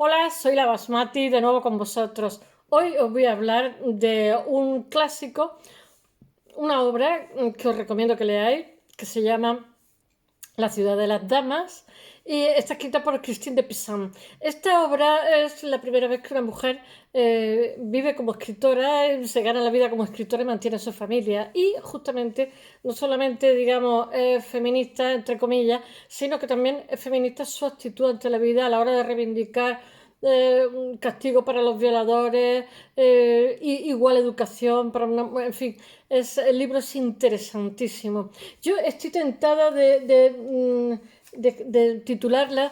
Hola, soy la Basmati de nuevo con vosotros. Hoy os voy a hablar de un clásico, una obra que os recomiendo que leáis, que se llama La ciudad de las damas y está escrita por Christine de Pizan. Esta obra es la primera vez que una mujer vive como escritora, se gana la vida como escritora y mantiene a su familia. Y justamente, no solamente, digamos, es feminista, entre comillas, sino que también es feminista su actitud ante la vida a la hora de reivindicar un castigo para los violadores, igual educación para una, en fin, el libro es interesantísimo. Yo estoy tentada de titularla,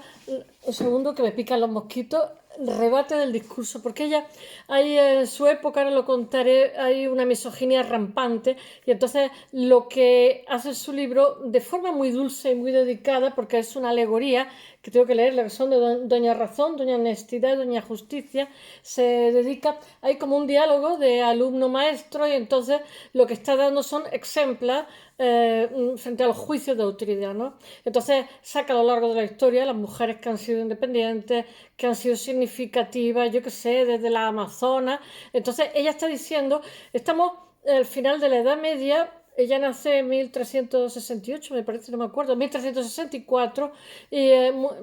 un segundo que me pican los mosquitos, rebate del discurso, porque ella, hay en su época, ahora lo contaré, hay una misoginia rampante, y entonces lo que hace su libro de forma muy dulce y muy dedicada, porque es una alegoría, que tengo que leer, la que son de Doña Razón, Doña Honestidad, Doña Justicia, se dedica, hay como un diálogo de alumno-maestro, y entonces lo que está dando son ejemplos frente a los juicios de autoridad, ¿no? Entonces saca a lo largo de la historia las mujeres que han sido independientes, que han sido significativas, yo qué sé, desde la Amazonas. Entonces ella está diciendo, estamos al final de la Edad Media. Ella nace en 1368, me parece, no me acuerdo, 1364, y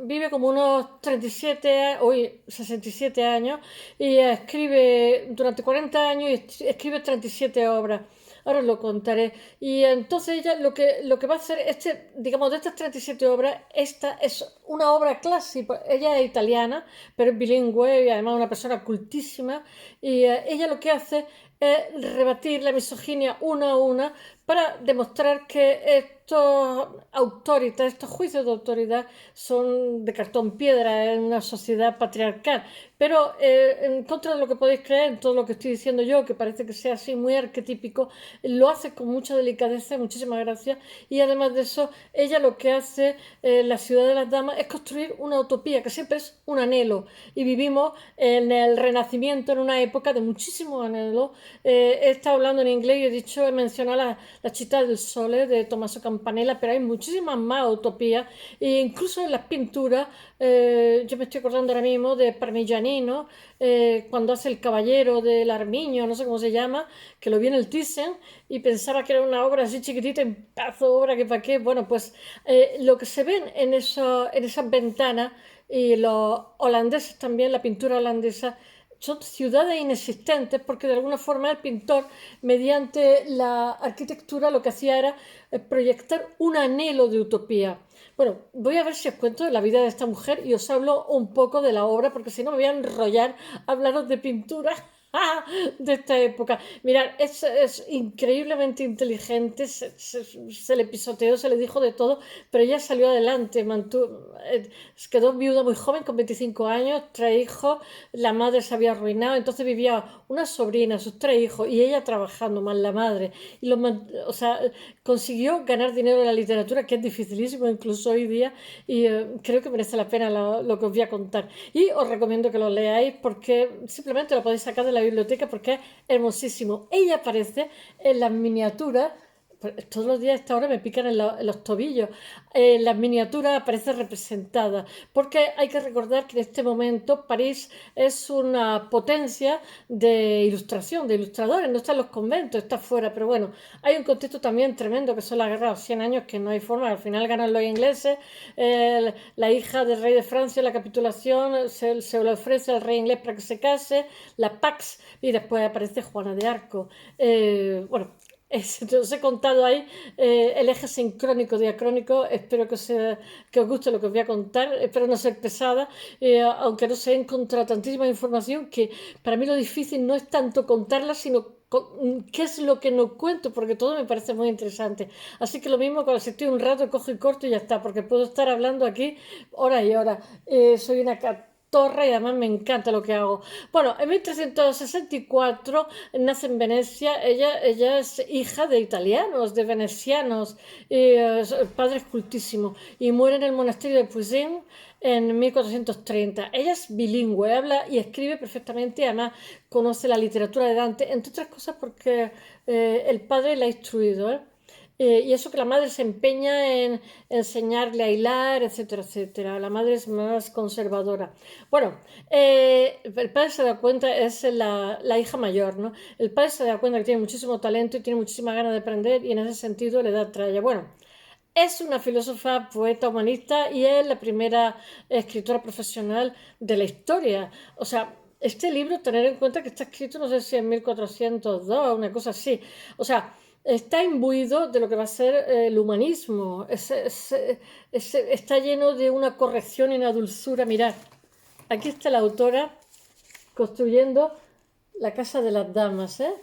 vive como unos 37, hoy 67 años, y escribe durante 40 años y escribe 37 obras. Ahora os lo contaré. Y entonces ella lo que va a hacer, digamos, de estas 37 obras, esta es una obra clásica. Ella es italiana, pero es bilingüe y además una persona cultísima. Y ella lo que hace es rebatir la misoginia una a una para demostrar que estos autoridades, estos juicios de autoridad son de cartón piedra en una sociedad patriarcal. Pero en contra de lo que podéis creer, en todo lo que estoy diciendo yo, que parece que sea así muy arquetípico, lo hace con mucha delicadeza, muchísimas gracias. Y además de eso, ella lo que hace, la ciudad de las damas, es construir una utopía, que siempre es un anhelo. Y vivimos en el Renacimiento, en una época de muchísimos anhelos. He estado hablando en inglés y he mencionado la Città del Sole de Tommaso Campanella, pero hay muchísimas más utopías, e incluso en las pinturas. Yo me estoy acordando ahora mismo de Parmigianino, cuando hace El Caballero del Armiño, no sé cómo se llama, que lo vi en el Thyssen y pensaba que era una obra así chiquitita, en pedazo de obra que para qué. Bueno, pues lo que se ven en esas ventanas, y los holandeses también, la pintura holandesa, son ciudades inexistentes, porque de alguna forma el pintor, mediante la arquitectura, lo que hacía era proyectar un anhelo de utopía. Bueno, voy a ver si os cuento de la vida de esta mujer y os hablo un poco de la obra, porque si no me voy a enrollar a hablaros de pintura de esta época. Mirad, es increíblemente inteligente, se le pisoteó, se le dijo de todo, pero ella salió adelante, quedó viuda muy joven, con 25 años, 3 hijos, la madre se había arruinado, entonces vivía una sobrina, sus 3 hijos, y ella trabajando más la madre. O sea, consiguió ganar dinero en la literatura, que es dificilísimo incluso hoy día, y creo que merece la pena lo que os voy a contar. Y os recomiendo que lo leáis, porque simplemente lo podéis sacar de la biblioteca, porque es hermosísimo. Ella aparece en las miniaturas. Todos los días a esta hora me pican en los tobillos. Las miniaturas aparecen representadas, porque hay que recordar que en este momento París es una potencia de ilustración, de ilustradores. No está en los conventos, está fuera, pero bueno, hay un contexto también tremendo, que son la guerra de los 100 años, que no hay forma. Al final ganan los ingleses. La hija del rey de Francia, la capitulación, se le ofrece al rey inglés para que se case, la Pax, y después aparece Juana de Arco. Bueno, os he contado ahí el eje sincrónico diacrónico. Espero que os guste lo que os voy a contar. Espero no ser pesada, aunque no sé, he encontrado tantísima información que para mí lo difícil no es tanto contarla, sino qué es lo que no cuento, porque todo me parece muy interesante. Así que lo mismo, cuando si estoy un rato, cojo y corto y ya está, porque puedo estar hablando aquí horas y horas. Soy una torre y además me encanta lo que hago. Bueno, en 1364 nace en Venecia. Ella es hija de italianos, de venecianos, y el padre es cultísimo, y muere en el monasterio de Poussin en 1430. Ella es bilingüe, habla y escribe perfectamente, y además conoce la literatura de Dante, entre otras cosas porque el padre la ha instruido, ¿eh? y eso que la madre se empeña en enseñarle a hilar, etcétera, etcétera. La madre es más conservadora. Bueno, el padre se da cuenta, es la hija mayor, ¿no? El padre se da cuenta que tiene muchísimo talento y tiene muchísima ganas de aprender y en ese sentido le da tralla. Bueno, es una filósofa, poeta, humanista y es la primera escritora profesional de la historia. O sea, este libro, tener en cuenta que está escrito, no sé si en 1402, una cosa así. O sea, está imbuido de lo que va a ser el humanismo. Está lleno de una corrección y una dulzura. Mirad, aquí está la autora construyendo la casa de las damas, ¿eh?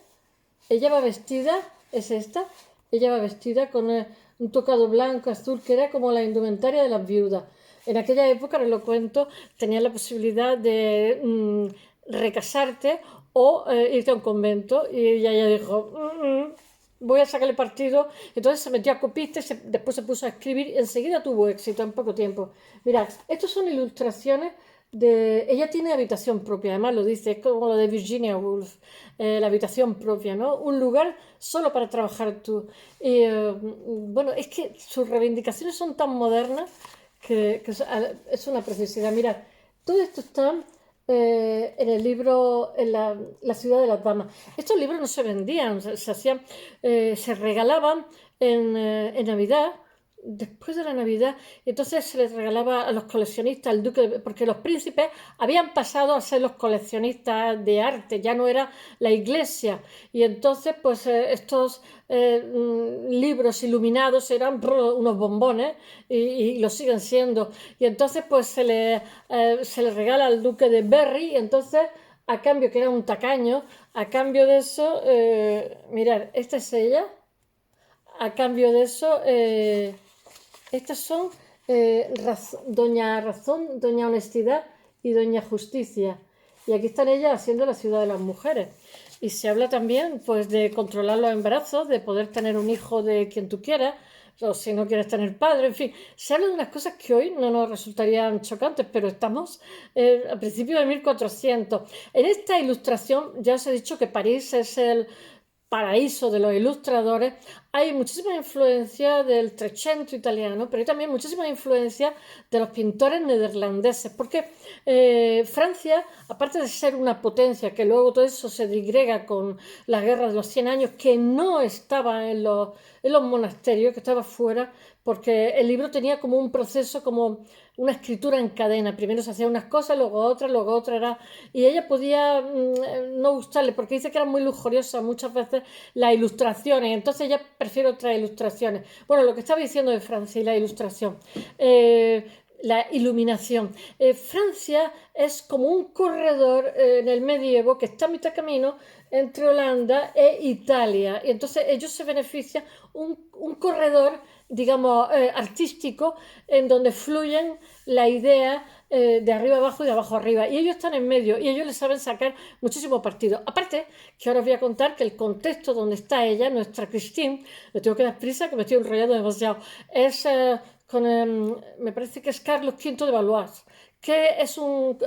Ella va vestida, es esta, ella va vestida con un tocado blanco, azul, que era como la indumentaria de las viudas. En aquella época, os lo cuento, tenías la posibilidad de recasarte o irte a un convento. Y ella dijo, voy a sacarle partido. Entonces se metió a copista y después se puso a escribir y enseguida tuvo éxito en poco tiempo. Mirad, estas son ilustraciones ella tiene habitación propia, además lo dice, es como lo de Virginia Woolf, la habitación propia, ¿no? Un lugar solo para trabajar tú. Y bueno, es que sus reivindicaciones son tan modernas que es una preciosidad. Mira, todo esto está en el libro, en la ciudad de las damas. Estos libros no se vendían, se hacían, se regalaban en Navidad, después de la Navidad, entonces se les regalaba a los coleccionistas, al duque, porque los príncipes habían pasado a ser los coleccionistas de arte, ya no era la iglesia. Y entonces, pues estos libros iluminados eran unos bombones y lo siguen siendo. Y entonces, pues se le regala al duque de Berry, y entonces, a cambio, que era un tacaño, a cambio de eso, mirad, esta es ella, a cambio de eso. Estas son Doña Razón, Doña Honestidad y Doña Justicia. Y aquí están ellas haciendo la ciudad de las mujeres. Y se habla también pues de controlar los embarazos, de poder tener un hijo de quien tú quieras, o si no quieres tener padre, en fin. Se habla de unas cosas que hoy no nos resultarían chocantes, pero estamos a principios de 1400. En esta ilustración ya os he dicho que París es el paraíso de los ilustradores. Hay muchísima influencia del Trecento italiano, pero hay también muchísima influencia de los pintores neerlandeses, porque Francia, aparte de ser una potencia, que luego todo eso se digrega con la guerra de los 100 años, que no estaba en los monasterios, que estaba fuera, porque el libro tenía como un proceso, como una escritura en cadena. Primero se hacían unas cosas, luego otra era... Y ella podía no gustarle, porque dice que eran muy lujuriosas muchas veces las ilustraciones. Entonces ella prefiere otras ilustraciones. Bueno, lo que estaba diciendo de Francia y la ilustración. La iluminación. Francia es como un corredor en el medievo que está a mitad camino entre Holanda e Italia. Y entonces ellos se benefician un corredor, digamos, artístico, en donde fluyen la idea de arriba abajo y de abajo arriba. Y ellos están en medio y ellos le saben sacar muchísimo partido. Aparte, que ahora os voy a contar que el contexto donde está ella, nuestra Christine, le tengo que dar prisa que me estoy enrollando demasiado, es me parece que es Carlos V de Valois, que es un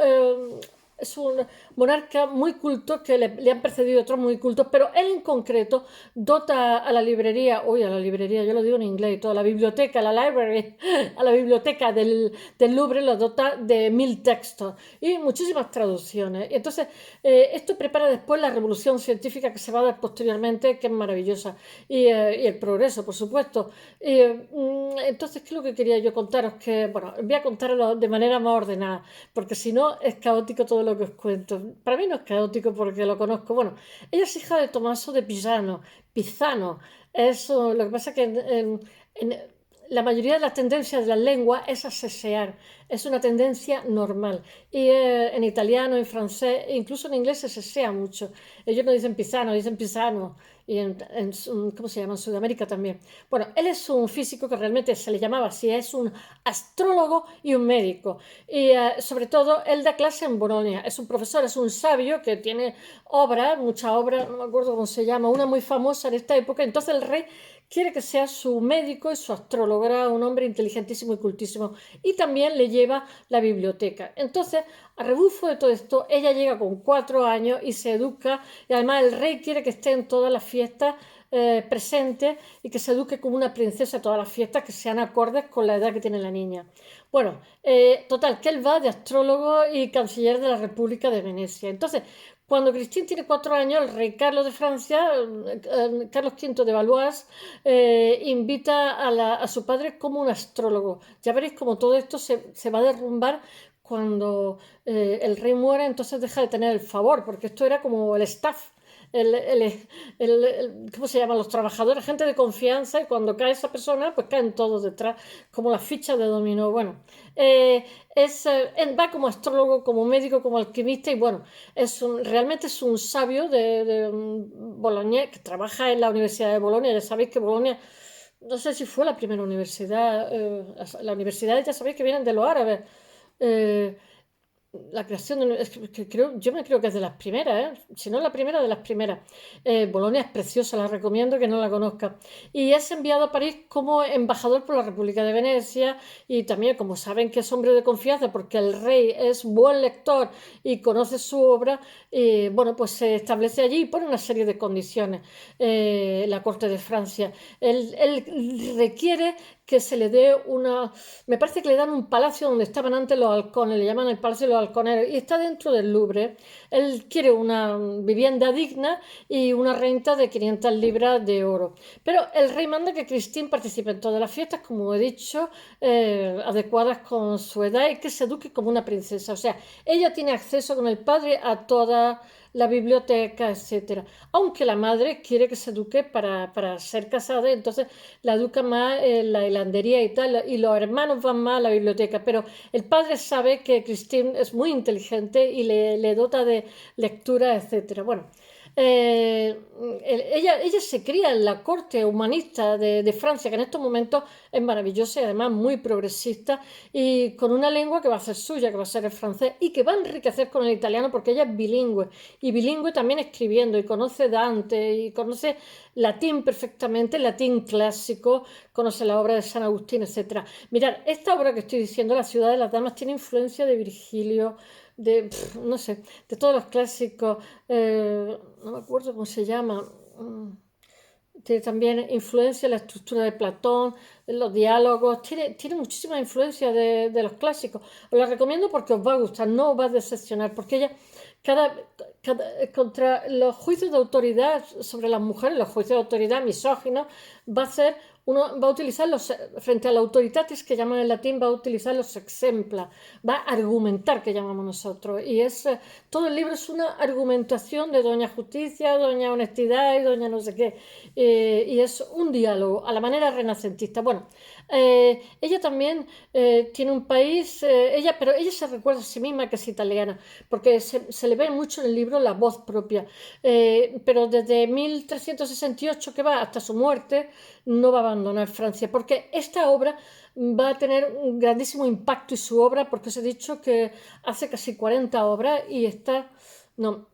monarca muy culto, que le han precedido otros muy cultos, pero él en concreto dota a la librería, yo lo digo en inglés y todo, a la biblioteca, a la library, a la biblioteca del Louvre, lo dota de 1000 textos y muchísimas traducciones. Y entonces, esto prepara después la revolución científica que se va a dar posteriormente, que es maravillosa, y el progreso, por supuesto. Entonces, ¿qué es lo que quería yo contaros? Que, bueno, voy a contarlo de manera más ordenada, porque si no es caótico todo lo que os cuento. Para mí no es caótico porque lo conozco. Bueno, ella es hija de Tommaso de Pisano. Eso, lo que pasa es que la mayoría de las tendencias de las lenguas es asesear, es una tendencia normal. Y en italiano, en francés, e incluso en inglés se sesea mucho. Ellos no dicen Pisano, dicen Pisano. Y ¿cómo se llama? En Sudamérica también. Bueno, él es un físico que realmente se le llamaba así, es un astrólogo y un médico. Y sobre todo, él da clase en Bolonia. Es un profesor, es un sabio que tiene obras, muchas obras, no me acuerdo cómo se llama, una muy famosa en esta época. Entonces el rey quiere que sea su médico y su astrólogo, era un hombre inteligentísimo y cultísimo. Y también le lleva la biblioteca. Entonces, a rebufo de todo esto, ella llega con 4 años y se educa. Y además el rey quiere que esté en todas las fiestas presente y que se eduque como una princesa a todas las fiestas que sean acordes con la edad que tiene la niña. Bueno, total, que él va de astrólogo y canciller de la República de Venecia. Entonces, cuando Christine tiene 4 años, el rey Carlos de Francia, Carlos V de Valois, invita a su padre como un astrólogo. Ya veréis cómo todo esto se va a derrumbar cuando el rey muere, entonces deja de tener el favor, porque esto era como el staff, ¿cómo se llaman? Los trabajadores, gente de confianza, y cuando cae esa persona, pues caen todos detrás, como las fichas de dominó. Bueno, va como astrólogo, como médico, como alquimista, y bueno, realmente es un sabio de Bolonia, que trabaja en la Universidad de Bolonia. Ya sabéis que Bolonia, no sé si fue la primera universidad, la universidad, ya sabéis que vienen de los árabes. Eh, la creación yo me creo que es de las primeras, si no la primera, de las primeras. Bolonia es preciosa, la recomiendo que no la conozca. Y es enviado a París como embajador por la República de Venecia, y también, como saben que es hombre de confianza porque el rey es buen lector y conoce su obra, bueno, pues se establece allí y pone una serie de condiciones, la corte de Francia. Él requiere que se le dé me parece que le dan un palacio donde estaban antes los halcones, le llaman el Palacio de los Halcones, y está dentro del Louvre. Él quiere una vivienda digna y una renta de 500 libras de oro. Pero el rey manda que Christine participe en todas las fiestas, como he dicho, adecuadas con su edad, y que se eduque como una princesa. O sea, ella tiene acceso con el padre a toda la biblioteca, etcétera. Aunque la madre quiere que se eduque para ser casada, entonces la educa más en la hilandería y tal, y los hermanos van más a la biblioteca. Pero el padre sabe que Christine es muy inteligente y le dota de lectura, etcétera. Bueno, eh, ella se cría en la corte humanista de Francia, que en estos momentos es maravillosa y además muy progresista, y con una lengua que va a ser suya, que va a ser el francés, y que va a enriquecer con el italiano porque ella es bilingüe, y bilingüe también escribiendo, y conoce Dante, y conoce latín perfectamente, latín clásico, conoce la obra de San Agustín, etc. Mirad, esta obra que estoy diciendo, La ciudad de las damas, tiene influencia de Virgilio, no sé, de todos los clásicos, no me acuerdo cómo se llama. Tiene también influencia en la estructura de Platón, en los diálogos, tiene muchísima influencia de los clásicos. Os la recomiendo porque os va a gustar, no os va a decepcionar, porque ella, cada, contra los juicios de autoridad sobre las mujeres, los juicios de autoridad misóginos, va a utilizar frente a la autoritatis, que llaman en latín, va a utilizar los exempla, va a argumentar, que llamamos nosotros. Y todo el libro es una argumentación de doña Justicia, doña Honestidad y doña no sé qué. Y es un diálogo a la manera renacentista. Bueno, ella también tiene un país, pero ella se recuerda a sí misma que es italiana, porque se le ve mucho en el libro la voz propia. Pero desde 1368 que va hasta su muerte, no va a abandonar Francia, porque esta obra va a tener un grandísimo impacto, y su obra, porque os he dicho que hace casi 40 obras y no,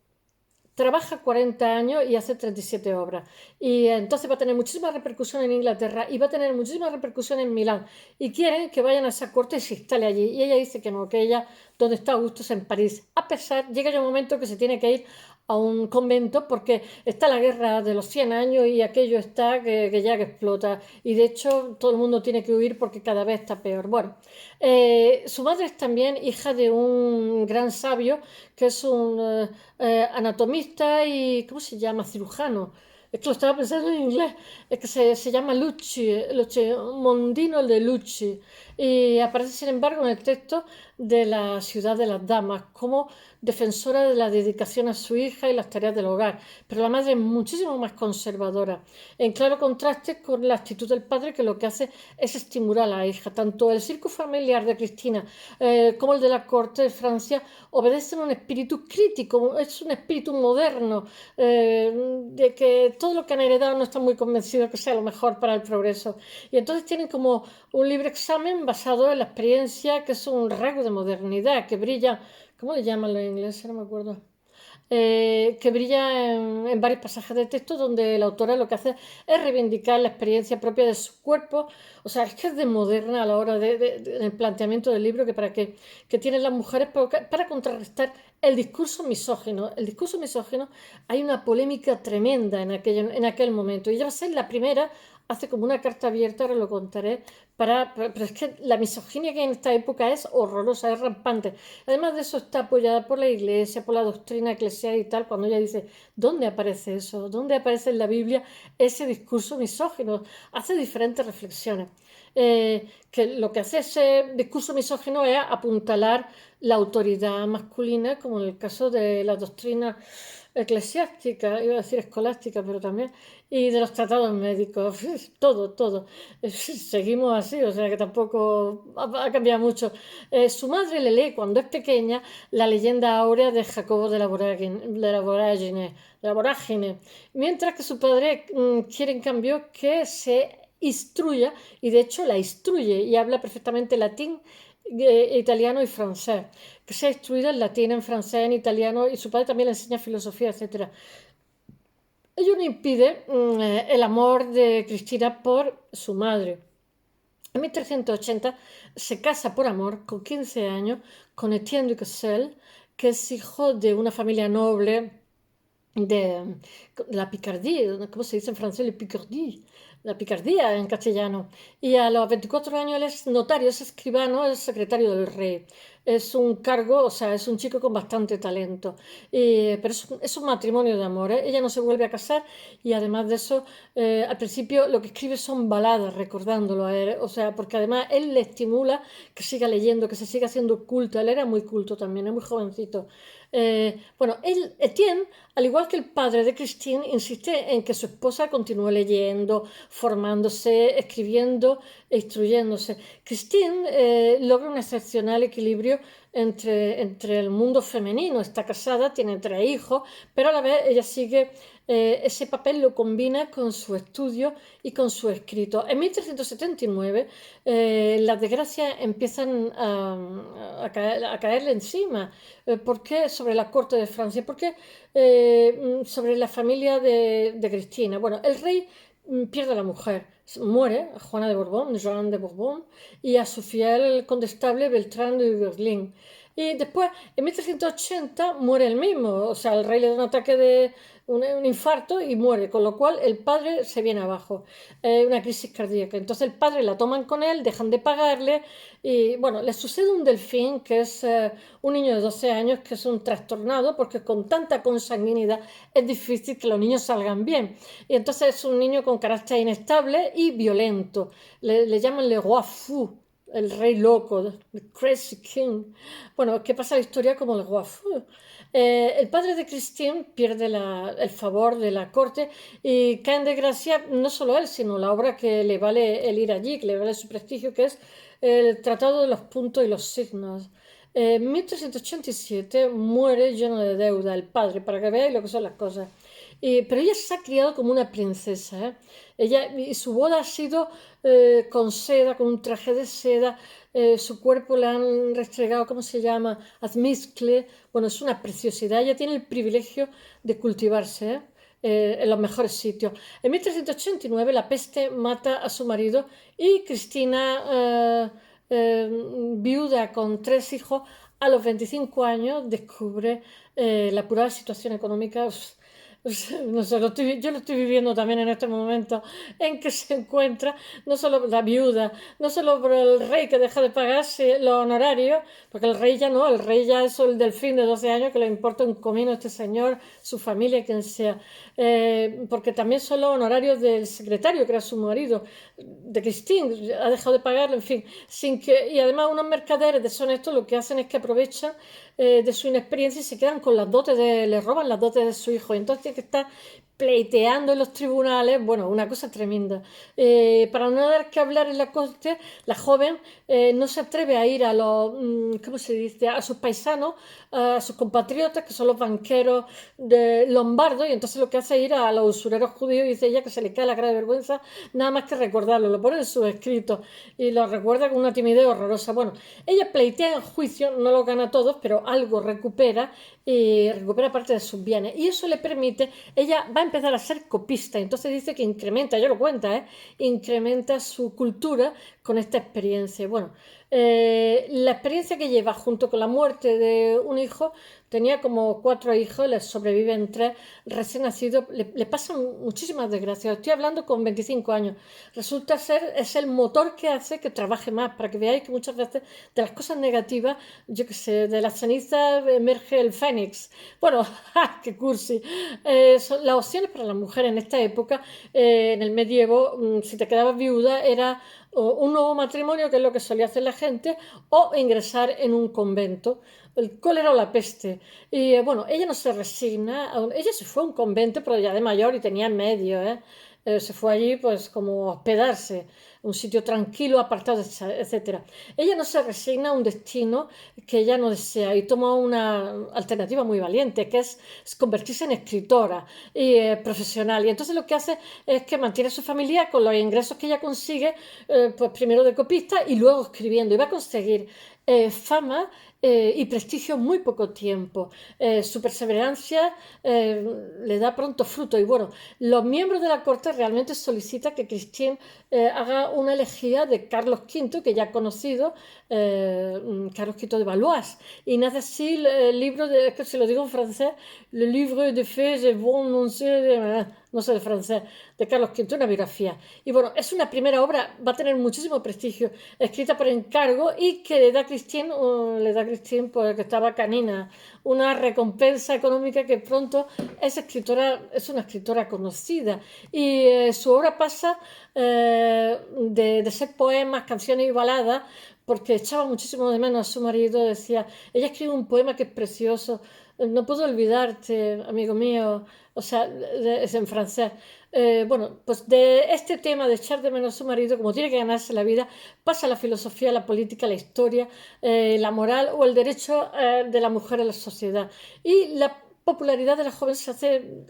trabaja 40 años y hace 37 obras. Y entonces va a tener muchísima repercusión en Inglaterra y va a tener muchísima repercusión en Milán. Y quieren que vayan a esa corte y se instale allí. Y ella dice que no, que ella, donde está a gusto, es en París. Llega ya un momento que se tiene que ir a un convento porque está la guerra de los 100 años y aquello está que ya que explota. Y de hecho todo el mundo tiene que huir porque cada vez está peor. Bueno, su madre es también hija de un gran sabio que es un anatomista y, ¿cómo se llama? Cirujano. Es que lo estaba pensando en inglés. Es que se llama Lucci, Mondino de Lucci. Y aparece, sin embargo, en el texto de la ciudad de las damas como defensora de la dedicación a su hija y las tareas del hogar. Pero la madre es muchísimo más conservadora, en claro contraste con la actitud del padre, que lo que hace es estimular a la hija. Tanto el circo familiar de Cristina como el de la corte de Francia obedecen a un espíritu crítico, es un espíritu moderno, de que todo lo que han heredado no están muy convencidos que sea lo mejor para el progreso. Y entonces tienen como un libre examen basado en la experiencia, que es un rasgo de modernidad, que brilla. ¿Cómo le llaman los ingleses? No me acuerdo. que brilla en varios pasajes de texto donde la autora lo que hace es reivindicar la experiencia propia de su cuerpo. O sea, es que es de moderna a la hora del planteamiento del libro que tienen las mujeres para contrarrestar el discurso misógino. El discurso misógino, hay una polémica tremenda en aquel momento. Y ella va a ser la primera, hace como una carta abierta, ahora lo contaré, pero es que la misoginia que hay en esta época es horrorosa, es rampante. Además de eso está apoyada por la Iglesia, por la doctrina eclesial y tal, cuando ella dice, ¿dónde aparece eso? ¿Dónde aparece en la Biblia ese discurso misógino? Hace diferentes reflexiones. Que lo que hace ese discurso misógino es apuntalar la autoridad masculina, como en el caso de la doctrina eclesiástica, iba a decir escolástica, pero también, y de los tratados médicos, todo, todo. Seguimos así, o sea que tampoco ha cambiado mucho. Su madre le lee cuando es pequeña la leyenda áurea de Jacobo de la vorágine, mientras que su padre quiere en cambio que se instruya, y de hecho la instruye y habla perfectamente latín, italiano y francés, que se ha instruido en latín, en francés, en italiano, y su padre también le enseña filosofía, etcétera. Ello no impide el amor de Cristina por su madre. En 1380 se casa por amor con 15 años con Etienne de Cassel, que es hijo de una familia noble de la Picardía, ¿cómo se dice en francés? Le Picardie, la picardía en castellano. Y a los 24 años él es notario, es escribano, es secretario del rey. Es un cargo, o sea, es un chico con bastante talento. Pero es un matrimonio de amor, ¿eh? Ella no se vuelve a casar y además de eso, al principio lo que escribe son baladas recordándolo a él. O sea, porque además él le estimula que siga leyendo, que se siga haciendo culto. Él era muy culto también, es muy jovencito. Bueno, Etienne, al igual que el padre de Christine, insiste en que su esposa continúe leyendo, formándose, escribiendo e instruyéndose. Christine logra un excepcional equilibrio entre el mundo femenino. Está casada, tiene 3 hijos, pero a la vez ella sigue, ese papel lo combina con su estudio y con su escrito. En 1379 las desgracias empiezan a caerle encima. ¿Por qué sobre la corte de Francia? ¿Por qué sobre la familia de Cristina? Bueno, el rey pierde a la mujer, muere a Juana de Borbón, Joan de Borbón, y a su fiel condestable Beltrán de Berlín. Y después, en 1380, muere el mismo, o sea, el rey le da un ataque de un infarto y muere, con lo cual el padre se viene abajo, una crisis cardíaca. Entonces el padre la toman con él, dejan de pagarle y bueno, le sucede un delfín que es un niño de 12 años que es un trastornado porque con tanta consanguinidad es difícil que los niños salgan bien. Y entonces es un niño con carácter inestable y violento. Le llaman le roi fou, el rey loco, the crazy king. Bueno, ¿qué pasa la historia como el roi fou? El padre de Christine pierde el favor de la corte y cae en desgracia no solo él, sino la obra que le vale el ir allí, que le vale su prestigio, que es el Tratado de los Puntos y los Signos. En 1387 muere lleno de deuda el padre, para que veáis lo que son las cosas. Pero ella se ha criado como una princesa, ¿eh? Y su boda ha sido con seda, con un traje de seda. Su cuerpo le han restregado, ¿cómo se llama? Azmizcle. Bueno, es una preciosidad. Ella tiene el privilegio de cultivarse, ¿eh? En los mejores sitios. En 1389 la peste mata a su marido y Cristina, viuda con 3 hijos, a los 25 años descubre la pura situación económica. No sé, yo lo estoy viviendo también en este momento en que se encuentra no solo la viuda, no solo por el rey que deja de pagarse los honorarios, porque el rey ya no, el rey ya es el delfín de 12 años que le importa un comino a este señor, su familia, quien sea, porque también son los honorarios del secretario, que era su marido, de Christine, ha dejado de pagarlo, en fin, y además unos mercaderes deshonestos lo que hacen es que aprovechan de su inexperiencia y se quedan con las dotes le roban las dotes de su hijo. Y entonces tiene que estar pleiteando en los tribunales, bueno, una cosa tremenda. Para no dar que hablar en la corte, la joven no se atreve a ir a los, ¿cómo se dice?, a sus paisanos, a sus compatriotas, que son los banqueros de lombardos, y entonces lo que hace es ir a los usureros judíos y dice ella que se le cae la cara de vergüenza nada más que recordarlo, lo pone en sus escritos y lo recuerda con una timidez horrorosa. Bueno, ella pleitea en juicio, no lo gana todos, pero algo recupera y recupera parte de sus bienes. Y eso le permite, ella va a empezar a ser copista, entonces dice que incrementa, ya lo cuenta, incrementa su cultura con esta experiencia. Bueno, la experiencia que lleva junto con la muerte de un hijo, tenía como 4 hijos, le sobreviven 3 recién nacidos, le pasan muchísimas desgracias. Estoy hablando con 25 años. Resulta ser, es el motor que hace que trabaje más, para que veáis que muchas veces de las cosas negativas, yo qué sé, de las cenizas emerge el fénix. Bueno, qué cursi. Son las opciones para las mujeres en esta época, en el medievo, si te quedabas viuda, era o un nuevo matrimonio, que es lo que solía hacer la gente, o ingresar en un convento, el cólera o la peste. Y bueno, ella no se resigna, ella se fue a un convento, pero ya de mayor y tenía medios, se fue allí pues como a hospedarse, un sitio tranquilo, apartado, etcétera. Ella no se resigna a un destino que ella no desea y toma una alternativa muy valiente, que es convertirse en escritora y profesional. Y entonces lo que hace es que mantiene a su familia con los ingresos que ella consigue, pues primero de copista y luego escribiendo. Y va a conseguir fama y prestigio en muy poco tiempo. Su perseverancia le da pronto fruto. Y bueno, los miembros de la corte realmente solicitan que Christine haga una elegía de Carlos V, que ya ha conocido, Carlos V de Valois. Y nace así el libro, es que si lo digo en francés, Le Livre de Faits et Bons, no sé de francés, de Carlos V, una biografía. Y bueno, es una primera obra, va a tener muchísimo prestigio, escrita por encargo y que le da a Christine, pues, que estaba canina, una recompensa económica, que pronto es una escritora conocida. Y su obra pasa de ser poemas, canciones y baladas, porque echaba muchísimo de menos a su marido. Decía, ella escribe un poema que es precioso, no puedo olvidarte, amigo mío, o sea, es en francés. Bueno, pues de este tema de echar de menos a su marido, como tiene que ganarse la vida, pasa la filosofía, la política, la historia, la moral o el derecho de la mujer en la sociedad. Y la popularidad de la joven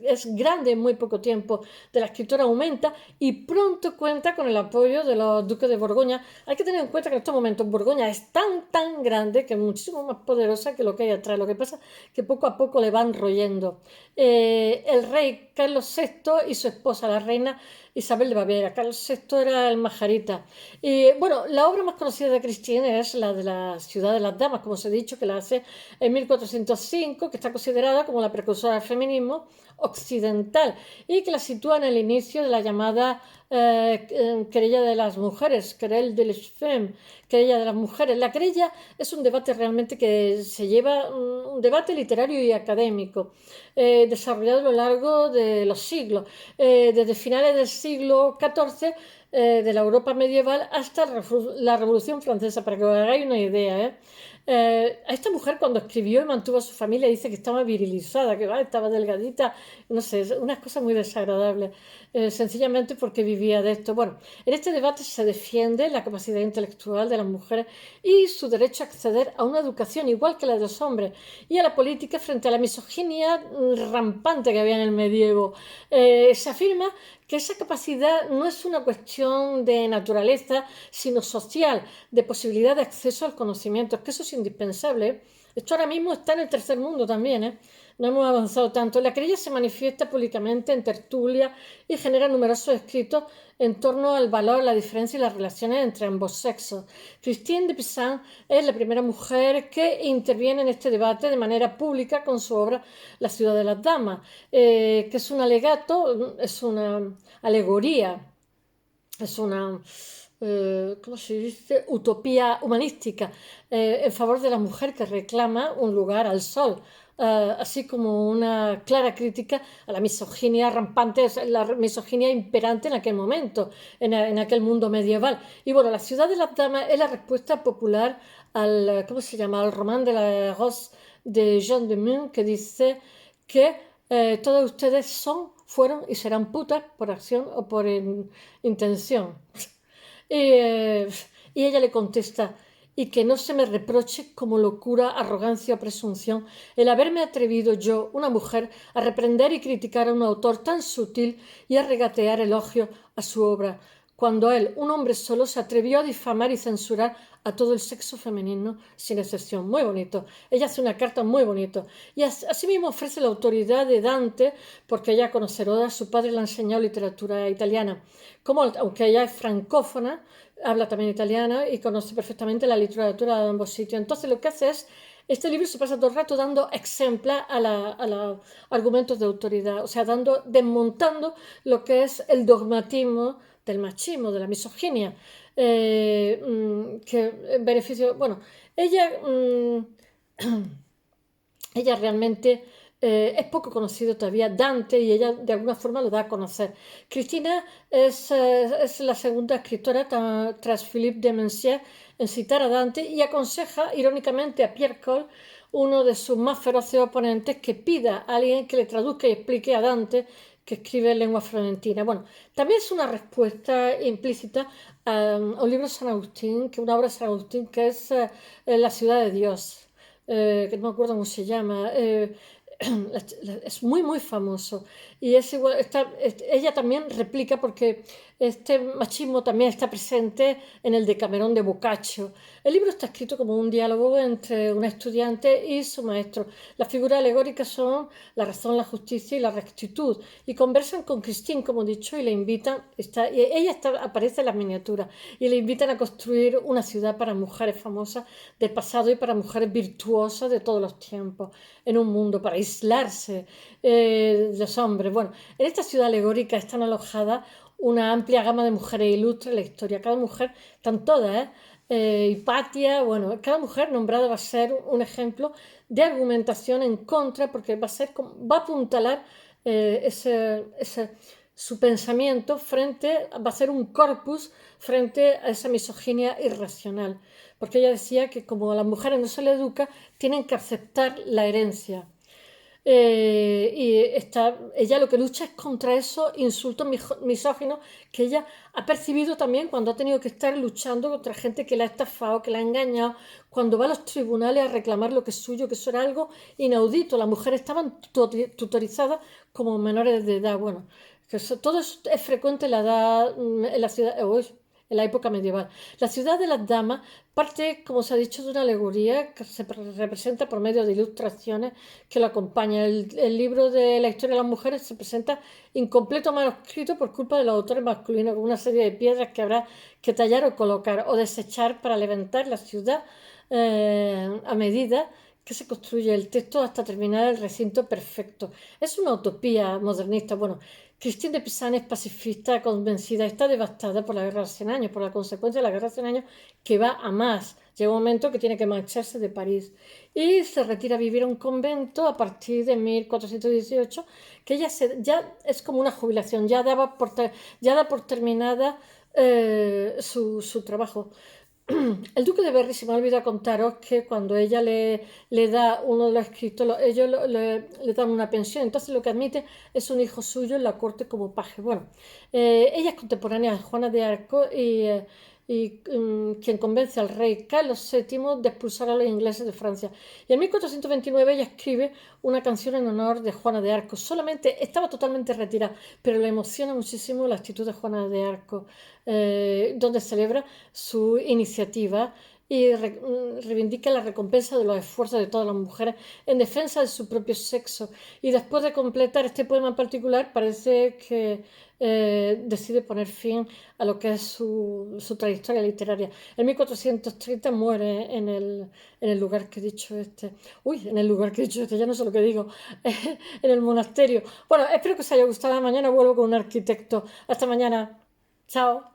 es grande en muy poco tiempo, de la escritora aumenta y pronto cuenta con el apoyo de los duques de Borgoña. Hay que tener en cuenta que en estos momentos Borgoña es tan grande, que es muchísimo más poderosa que lo que hay atrás. Lo que pasa es que poco a poco le van royendo. El rey Carlos VI y su esposa, la reina Isabel de Baviera. Carlos VI era el Majarita. Y bueno, la obra más conocida de Christine es la de la Ciudad de las Damas, como os he dicho, que la hace en 1405, que está considerada como la precursora del feminismo occidental y que la sitúa en el inicio de la llamada querella de las mujeres, querelle de les femmes, querella de las mujeres. La querella es un debate realmente que se lleva, un debate literario y académico, desarrollado a lo largo de los siglos, desde finales del siglo XIV, de la Europa medieval hasta la Revolución Francesa, para que os hagáis una idea. A esta mujer, cuando escribió y mantuvo a su familia, dice que estaba virilizada, que estaba delgadita, no sé, unas cosas muy desagradables, sencillamente porque vivía de esto. Bueno, en este debate se defiende la capacidad intelectual de las mujeres y su derecho a acceder a una educación igual que la de los hombres, y a la política frente a la misoginia rampante que había en el medievo. Se afirma que esa capacidad no es una cuestión de naturaleza, sino social, de posibilidad de acceso al conocimiento. Es que eso es indispensable. Esto ahora mismo está en el tercer mundo también, no hemos avanzado tanto. La querella se manifiesta públicamente en tertulia y genera numerosos escritos en torno al valor, la diferencia y las relaciones entre ambos sexos. Christine de Pizan es la primera mujer que interviene en este debate de manera pública con su obra La ciudad de las damas, que es un alegato, es una alegoría, es una, ¿cómo se dice?, utopía humanística, en favor de la mujer que reclama un lugar al sol, así como una clara crítica a la misoginia rampante, la misoginia imperante en aquel momento, en aquel mundo medieval. Y bueno, La ciudad de las damas es la respuesta popular al, ¿cómo se llama?, al román de la Rose de Jean de Meun, que dice que todas ustedes son fueron y serán putas por acción o por intención. Y, y ella le contesta, y que no se me reproche como locura, arrogancia o presunción el haberme atrevido yo, una mujer, a reprender y criticar a un autor tan sutil y a regatear elogios a su obra, cuando él, un hombre solo, se atrevió a difamar y censurar a todo el sexo femenino sin excepción. Muy bonito. Ella hace una carta muy bonita. Y asimismo ofrece la autoridad de Dante, porque ella conocerá, su padre le ha enseñado literatura italiana. Como, aunque ella es francófona, habla también italiano y conoce perfectamente la literatura de ambos sitios. Entonces lo que hace es, este libro se pasa todo el rato dando ejemplos a los argumentos de autoridad, o sea, desmontando lo que es el dogmatismo del machismo, de la misoginia, que en beneficio, bueno, ella, ella realmente es poco conocido todavía Dante y ella de alguna forma lo da a conocer. Cristina es la segunda escritora tras Philippe de Mancier en citar a Dante y aconseja irónicamente a Pierre Cole, uno de sus más feroces oponentes, que pida a alguien que le traduzca y explique a Dante, que escribe en lengua florentina. Bueno, también es una respuesta implícita a un libro de San Agustín, que una obra de San Agustín, que es La ciudad de Dios, que no me acuerdo cómo se llama. Es muy muy famoso y es igual, ella también replica porque este machismo también está presente en el Decamerón de Boccaccio. El libro está escrito como un diálogo entre un estudiante y su maestro. Las figuras alegóricas son la razón, la justicia y la rectitud y conversan con Christine, como he dicho, y le invitan, aparece en las miniaturas y le invitan a construir una ciudad para mujeres famosas del pasado y para mujeres virtuosas de todos los tiempos en un mundo para aislarse los hombres. Bueno, en esta ciudad alegórica están alojadas una amplia gama de mujeres ilustres en la historia. Cada mujer, están todas, Hipatia, bueno, cada mujer nombrada va a ser un ejemplo de argumentación en contra, porque va a apuntalar su pensamiento va a ser un corpus frente a esa misoginia irracional. Porque ella decía que como a las mujeres no se les educa, tienen que aceptar la herencia. Ella lo que lucha es contra esos insultos misóginos que ella ha percibido también cuando ha tenido que estar luchando contra gente que la ha estafado, que la ha engañado, cuando va a los tribunales a reclamar lo que es suyo, que eso era algo inaudito. Las mujeres estaban tutorizadas como menores de edad. Bueno, todo eso es frecuente en la ciudad, en la época medieval. La ciudad de las damas parte, como se ha dicho, de una alegoría que se representa por medio de ilustraciones que lo acompañan. El libro de la historia de las mujeres se presenta incompleto manuscrito por culpa de los autores masculinos, con una serie de piedras que habrá que tallar o colocar o desechar para levantar la ciudad a medida que se construye el texto hasta terminar el recinto perfecto. Es una utopía modernista. Bueno, Christine de Pizan es pacifista, convencida, está devastada por la guerra de 100 años, por la consecuencia de la guerra de 100 años que va a más. Llega un momento que tiene que marcharse de París y se retira a vivir a un convento a partir de 1418, que ya es como una jubilación, ya da por terminada su trabajo. El duque de Berry, se me ha olvidado contaros que cuando ella le da uno de los escritos, ellos le dan una pensión, entonces lo que admite es un hijo suyo en la corte como paje. Bueno, ella es contemporánea de Juana de Arco quien convence al rey Carlos VII de expulsar a los ingleses de Francia. Y en 1429 ella escribe una canción en honor de Juana de Arco. Estaba totalmente retirada, pero le emociona muchísimo la actitud de Juana de Arco, donde celebra su iniciativa y reivindica la recompensa de los esfuerzos de todas las mujeres en defensa de su propio sexo. Y después de completar este poema en particular, parece que decide poner fin a lo que es su trayectoria literaria. En 1430 muere en el lugar que he dicho en el lugar que he dicho ya no sé lo que digo, en el monasterio. Bueno, espero que os haya gustado. Mañana vuelvo con un arquitecto. Hasta mañana. Chao.